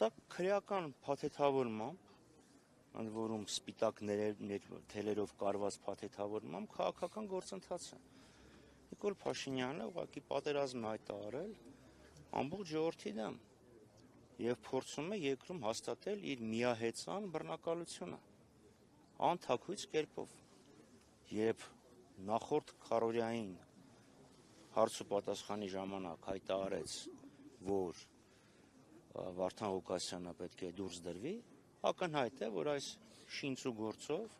Սա քրեական փաթեթավորմամբ, ընդ որում սպիտակ թելերով կարված փաթեթավորմամբ քաղաքական գործընթաց է։ Նիկոլ Փաշինյանը ուղղակի պատերազմ է հայտարարել ամբողջ ժողովրդի դեմ եւ փորձում է երկրում հաստատել իր միահեծան բռնակալությունը անթաքույց կերպով։ Երբ նախորդ քարոզիային հարց ու պատասխանի ժամանակ հայտարարեց, որ Վարդան Ղուկասյանը պետք է դուրս դրվի, ակնհայտ է, որ այս շինծու գործով,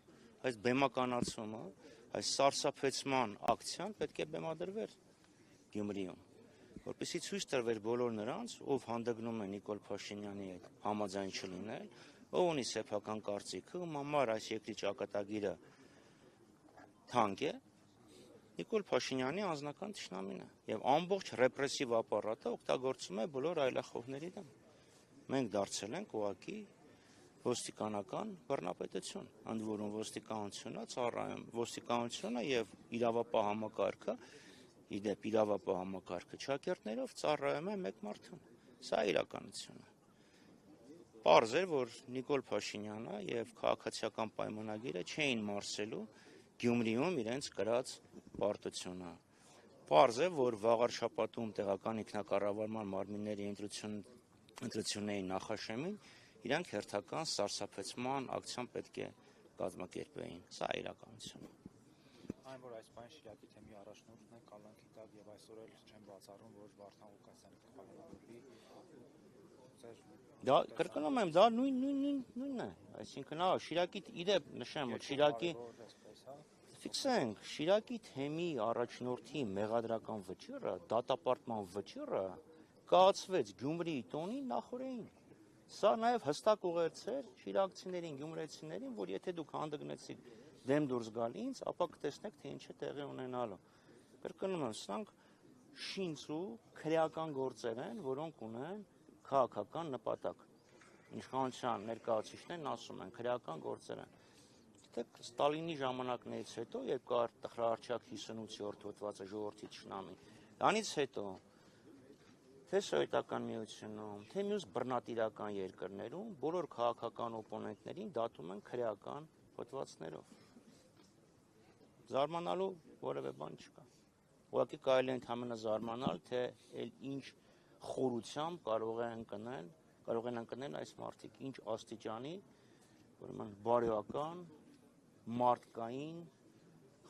այս բեմականացումը, այս սարսափեցման ակցիան պետք է բեմադրվեր Գյումրիում, որպեսզի ցույց տրվեր բոլոր նրանց, ով հանդգնում է Նիկոլ Փաշինյանի հետ համաձայն չլինել, ով ունի սեփական կարծիքը, ում համար այս երկրի ճակատագիրը թանկ է, Նիկոլ Փաշինյանի անձնական թշնամին է եւ ամբողջ ռեպրեսիվ ապարատը օգտագործում է բոլոր այլախոհների դեմ։ Մենք դարձել ենք ուղղակի ոստիկանական բռնապետություն, ընդ որում ոստիկանությունը եւ իրավապահ համակարգը, իդեպ իրավապահ համակարգը ճակերտներով ծառայում է մեկ մարդուն։ Սա իրականությունն է։ Պարզ էր, որ Նիկոլ Փաշինյանը եւ քաղաքացիական պայմանագիրը չէին մարսելու Գյումրիում իրենց կրած պարտությունը։ Պարզ է, որ վաղար շաբաթում տեղական ինքնակառավարման մարմինների ընտրությունների նախաշեմին իրանք հերթական սարսափեցման ակցիան պետք է կազմակերպեին։ Սա իրականություն է։ Այն, որ այս բան Շիրակի թեմի առաջնորդն է կալանքի տակ եւ այսօր էլ չեն բացառում, որ Վարդան Ղուկասյանը կխաղալվի։ Դա կրկնում եմ, դա նույնն է, այսինքն Շիրակի իդեպ նշեմ, որ Շիրակի ֆիքսենք, Շիրակի թեմի առաջնորդի մեղադրական վճիռը, դատապարտման վճիռը կայացվեց Գյումրիի տոնի նախօրեին։ Սա նաև հստակ ուղերձեր շիրակցիներին, գյումրեցիներին, որ եթե դուք հանդգնեցիք դեմ դուրս գալ ինձ, ապա կտեսնեք, թե ինչ է տեղի ունենալու։ Կրկնում եմ, սրանք շինծու քրեական գործեր են, որոնք ունեն քաղաքական նպատակ։ Իշխանության ներկայացուցիչներն ասում են, քրեական գործեր են։ Գիտեք, Ստալինի ժամանակներից հետո, երբ կար տխրահարչակ 58-րդ հոդվածը ժողովրդի թշնամի, դրանից հետո թե Սովետական Միությունում, թե մյուս բռնատիրական երկրներում բոլոր քաղաքական օպոնենտներին դատում են քրեական հոդվածներով։ Զարմանալու որևէ բան չկա։ Ուղղակի կարելի է ընդհանրապես զարմանալ, թե ինչ խորությամբ կարող են ընկնել այս մարդիկ, ինչ աստիճանի, ուրեմն բարոյական, մարդկային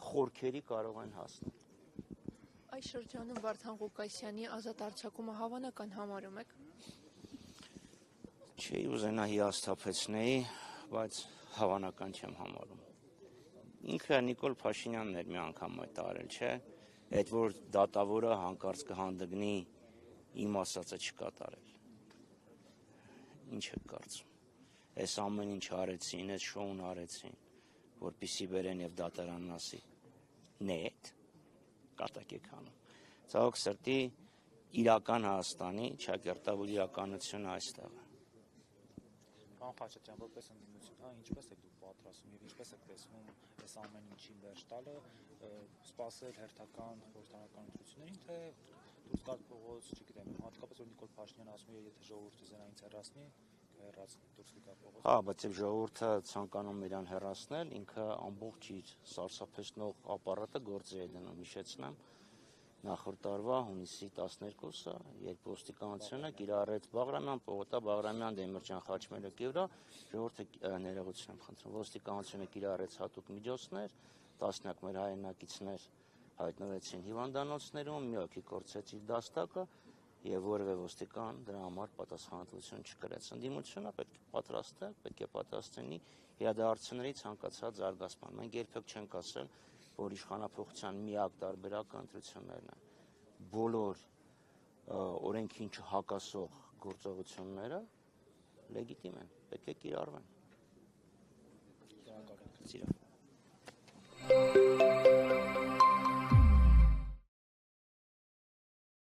խորքերի կարող են հասնել։ Այս շրջանում Վարդան Ղուկասյանի ազատ արձակումը հավանական համարում եք։ Չի ուզենա հիասթափեցնեի, բայց հավանական չեմ համարում։ Ինքը Նիկոլ Փաշինյանն էր մի անգամ հայտարարել, չէ՞, այդ որ դատավորը հանկարծ կհանդգնի իմ ասածը չկատարել։ Ինչ եք կարծում։ Այս ամեն ինչ արեցին, այս շոուն արեցին, որպեսզի բերեն եւ դատարանն ասի. «Նետ» կատակ եք անում։ Ցավոք սրտի իրական Հայաստանի ճակերտավոր իրականությունը այստեղ է։ Պարոն Խաչատրյան, որպես ընդդիմություն, ինչպես եք դուք պատրաստվում եւ ինչպես եք տեսնում այս ամեն ինչին վերջ տալը, սպասել հերթական խորհրդարանական ընտրություններին, թե դուրս գալ փողոց, չգիտեմ, հատկապես որ Նիկոլ Փաշինյանը ասում է, եթե ժողովուրդը զենայից հեռացնի, դուրս գա փողոց։ Հա, բայց if ժողովուրդը ցանկանում իրան հեռացնել, ինքը ամբողջ իր սարսափեցնող ապարատը գործի է դնում, հիշեցնեմ, նախորդ տարվա հունիսի 12-ը, երբ ոստիկանությունը կիրառեց Բաղրամյան, Պողոտա Բաղրամյան, Դեմիրճան Խաչմերուկի վրա, ժողովուրդը ներողություն եմ խնդրում, ոստիկանությունը կիրառեց հատուկ միջոցներ, տասնյակ մեր հայրենակիցներ հայտնվեցին հիվանդանոցներում, մի հոգի կորցրեց իր դաստակը եւ որևէ ոստիկան դրա համար պատասխանատվություն չկրեց։ Ընդդիմությունը պետք է պատրաստվի իրադարձությունների ցանկացած զարգացման։ Մենք երբեք չենք ասել, որ իշխանափոխության միակ տարբերակը ընտրություններն են։ Բոլոր օրենքին չհակասող գործողությունները լեգիտիմ են, պետք է կիրառվեն։ Շնորհակալ եմ։